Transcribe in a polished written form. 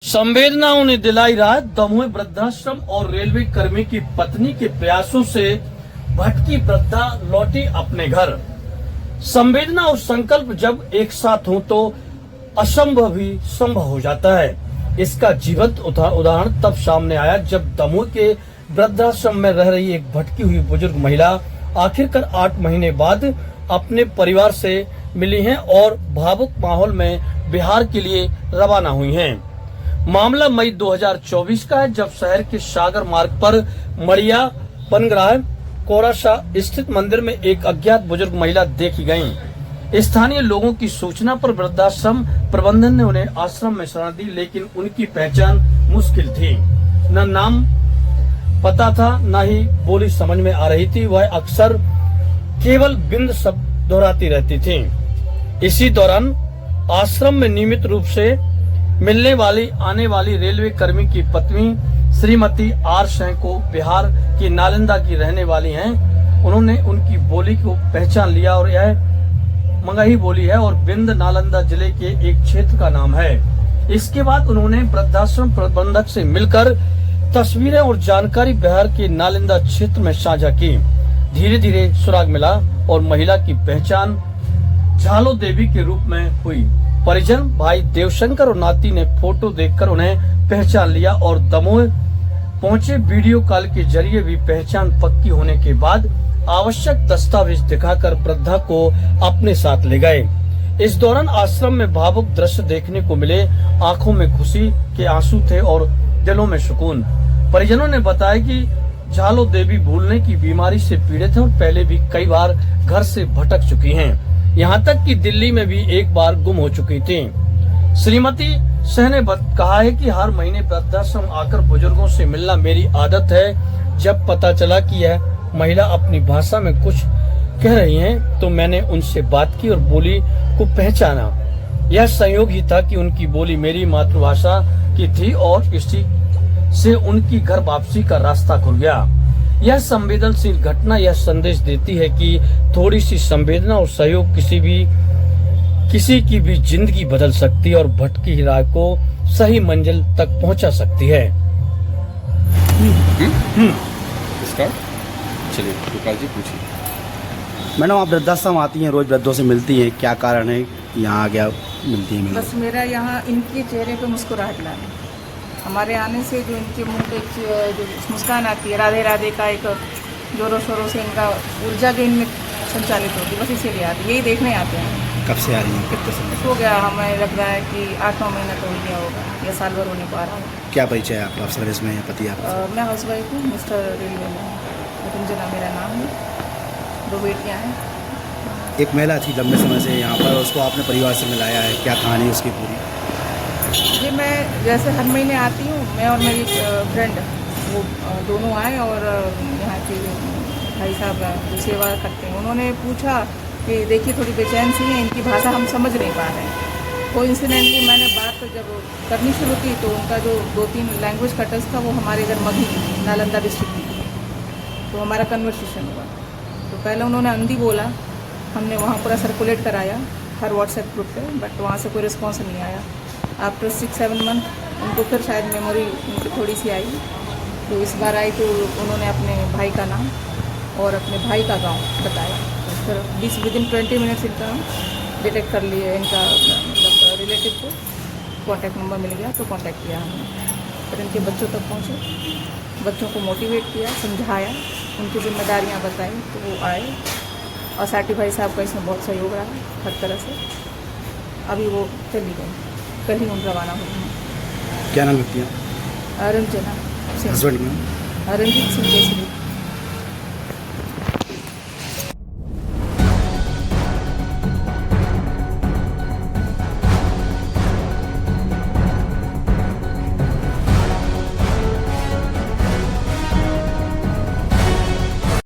संवेदनाओं ने दिलाई राहत। दमोह वृद्धाश्रम और रेलवे कर्मी की पत्नी के प्रयासों से भटकी वृद्धा लौटी अपने घर। संवेदना और संकल्प जब एक साथ हो तो असंभव भी संभव हो जाता है। इसका जीवंत उदाहरण तब सामने आया जब दमोह के वृद्धाश्रम में रह रही एक भटकी हुई बुजुर्ग महिला आखिरकार 8 महीने बाद अपने परिवार से मिली हैं और भावुक माहौल में बिहार के लिए रवाना हुई हैं। मामला मई 2024 का है जब शहर के सागर मार्ग पर मड़िया बनग्राह कोरासा स्थित मंदिर में एक अज्ञात बुजुर्ग महिला देखी गयी। स्थानीय लोगों की सूचना पर वृद्धाश्रम प्रबंधन ने उन्हें आश्रम में शरण दी, लेकिन उनकी पहचान मुश्किल थी। न नाम पता था, न ही बोली समझ में आ रही थी। वह अक्सर केवल बिंद शब्द दोहराती रहती थी। इसी दौरान आश्रम में नियमित रूप से मिलने वाली आने वाली रेलवे कर्मी की पत्नी श्रीमती आर सिंह को बिहार की नालंदा की रहने वाली हैं। उन्होंने उनकी बोली को पहचान लिया और यह मंगही बोली है और बिंद नालंदा जिले के एक क्षेत्र का नाम है। इसके बाद उन्होंने वृद्धाश्रम प्रबंधक से मिलकर तस्वीरें और जानकारी बिहार के नालंदा क्षेत्र में साझा की। धीरे धीरे सुराग मिला और महिला की पहचान झालो देवी के रूप में हुई। परिजन भाई देवशंकर और नाती ने फोटो देखकर उन्हें पहचान लिया और दमोह पहुंचे। वीडियो कॉल के जरिए भी पहचान पक्की होने के बाद आवश्यक दस्तावेज दिखाकर वृद्धा को अपने साथ ले गए। इस दौरान आश्रम में भावुक दृश्य देखने को मिले। आंखों में खुशी के आंसू थे और दिलों में सुकून। परिजनों ने बताया कि झालो देवी भूलने की बीमारी से पीड़ित हैं और पहले भी कई बार घर से भटक चुकी हैं। यहाँ तक कि दिल्ली में भी एक बार गुम हो चुकी थी। श्रीमती सिंह ने कहा है कि हर महीने वृद्धाश्रम आकर बुजुर्गों से मिलना मेरी आदत है। जब पता चला कि यह महिला अपनी भाषा में कुछ कह रही हैं, तो मैंने उनसे बात की और बोली को पहचाना। यह संयोग ही था कि उनकी बोली मेरी मातृभाषा की थी और इसी से उनकी घर वापसी का रास्ता खुल गया। यह संवेदनशील घटना यह संदेश देती है कि थोड़ी सी संवेदना और सहयोग किसी की भी जिंदगी बदल सकती है और भटकी राह को सही मंजिल तक पहुंचा सकती है। चलिए गोपाल जी पूछिए। मैडम, आप वृद्धाश्रम आती हैं, रोज वृद्धों से मिलती हैं, क्या कारण है यहाँ आ गया मिलती हैं? बस मेरा यहाँ इनके चेहरे पे मुस्कुराहट लाना। हमारे आने से जो इनके मुंह पे जो मुस्कान आती है, राधे राधे का एक जोरों शोरों से इनका ऊर्जा जो इनमें संचालित होती है, बस इसीलिए आते हैं। यही देखने आते हैं। कब से आ रही हैं, कितने समय? हो गया, हमें लग रहा है कि 8-9 महीना तो हो गया होगा या साल भर होने को आ रहा है। क्या परिचय है आपका? आप सर्विस में या पति आप? मैं हाउस वाइफ हूँ, मिस्टर रेलवे में रंजना मेरा नाम है। 2 बेटियाँ हैं। एक महिला थी लंबे समय से यहाँ पर, उसको आपने परिवार से मिलाया है, क्या कहानी उसकी पूरी? जी, मैं जैसे हर महीने आती हूँ, मैं और मेरी फ्रेंड वो दोनों आए और यहाँ के भाई साहब जो सेवा करते हैं उन्होंने पूछा कि देखिए थोड़ी बेचैन सी है, इनकी भाषा हम समझ नहीं पा रहे हैं। कोइंसिडेंटली मैंने बात जब करनी शुरू की तो उनका जो 2-3 लैंग्वेज का टच था वो हमारे इधर मगही नालंदा डिस्ट्रिक्ट की, तो हमारा कन्वर्सेशन हुआ। तो पहले उन्होंने हिंदी बोला, हमने वहाँ पूरा सर्कुलेट कराया हर व्हाट्सएप ग्रुप पे, बट वहाँ से कोई रिस्पॉन्स नहीं आया। आफ्टर 6-7 मंथ उनको फिर शायद मेमोरी उनकी थोड़ी सी आई, तो इस बार आई तो उन्होंने अपने भाई का नाम और अपने भाई का गांव बताया। तो फिर विदिन 20 मिनट्स इनका डिटेक्ट कर लिए, इनका मतलब रिलेटिव को कॉन्टैक्ट नंबर मिल गया, तो कॉन्टैक्ट किया हमने। फिर इनके बच्चों तक पहुँचे, बच्चों को मोटिवेट किया, समझाया, उनकी जिम्मेदारियाँ बताई, तो वो आए। और साटी भाई साहब का इसमें बहुत सहयोग रहा हर तरह से। अभी वो चली गई, कल ही उन रवाना हुई हैं। क्या नाम लगती है? रंजना सिंह, हस्बैंड में? रंजीत सिंह केसरी।